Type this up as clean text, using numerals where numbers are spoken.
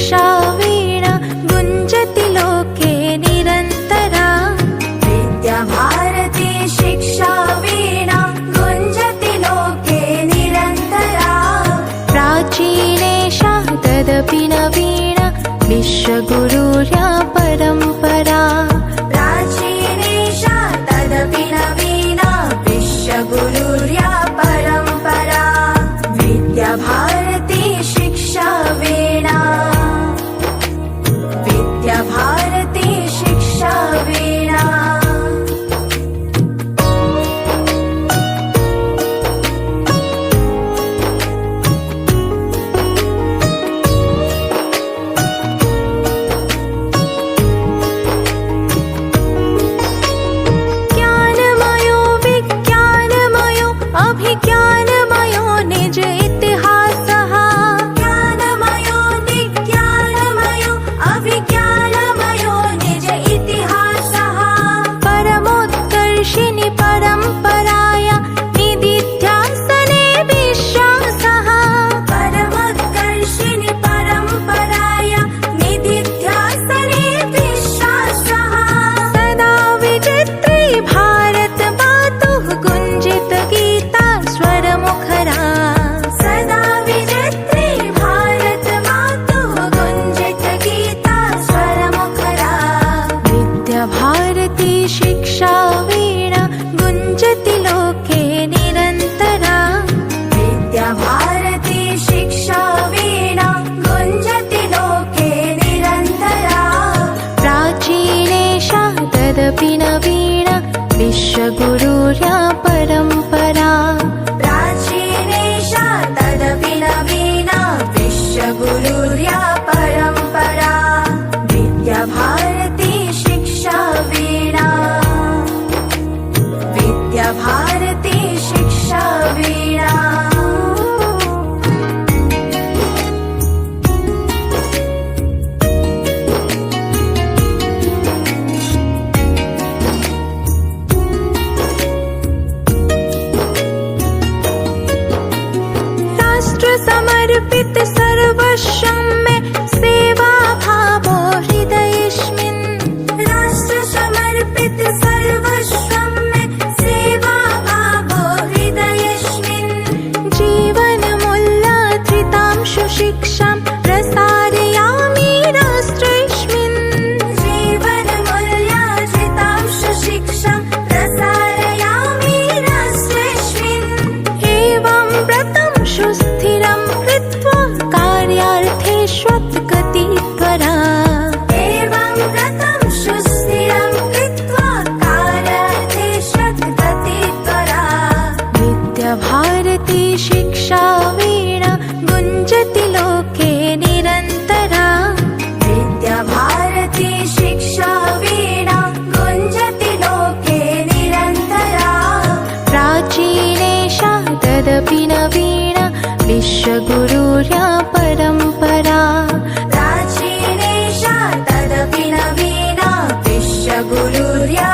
शिक्षा वीणा गुञ्जति लोके निरन्तरा। विद्याभारती शिक्षा वीणा गुञ्जति लोके निरन्तरा। प्राचीनेषा तदपि नवीना विश्वगुरुर्या परम्परा। प्राचीनेषा तदपि नवीना विश्वगुरुर्या परम्परा। विद्याभारती शिक्षा वीणा विद्याभारती शिक्षा वीणा। ज्ञानमयो विज्ञानमयो अभिज्ञानमयो निज इतिहासः। ज्ञानमयो विज्ञानमयो अभिज्ञानमयो निज इतिहासः। परमोत्कर्षिणि परम्पराया निदिध्यासने विश्वासः। परमोत्कर्षिणि परम्पराया निदिध्यासने विश्वासः। सदा विचित्रे भारतमातुः गुञ्जित गीता स्वरमुखरा। सदा विचित्रे भारतमातुः गुञ्जित गीता स्वरमुखरा। विद्याभारती शिक्षा वीणा गुञ्जति लोके निरन्तरा। विद्याभारती शिक्षा वीणा गुञ्जति लोके निरन्तरा। प्राचीनेषा तदपि नवीना विश्वगुरुर्या परम्परा। प्राचीनेषा तदपि नवीना विश्वगुरुर्या परम्परा। विद्याभारती शिक्षा वीणा विद्याभारती शिक्षा वीणा। राष्ट्र समर्पित सर्वस्वं मे सेवा भावो हृदयेऽस्मिन्। राष्ट्र समर्पित सर्वस्वं मे सेवा भावो हृदयेऽस्मिन्। जीवनमूल्याधृतांशु शिक्षां प्रसारयामि राष्ट्रेऽस्मिन्। जीवनमूल्याधृतांशु शिक्षां प्रसारयामि राष्ट्रेऽस्मिन्। एवं व्रतं सुस्थिरं कृत्वा कार्यार्थेष्वत्गतित्वरा। एवं व्रतं सुस्थिरं कृत्वा कार्यार्थेष्वत्गतित्वरा। विद्याभारती शिक्षा वीणा गुञ्जति लोके निरन्तरा। विद्याभारती शिक्षा वीणा गुञ्जति लोके निरन्तरा। प्राचीनेषा तदपि नवीना विश्वगुरुर्या परम्परा। प्राचीनेषा तदपि नवीना विश्वगुरुर्या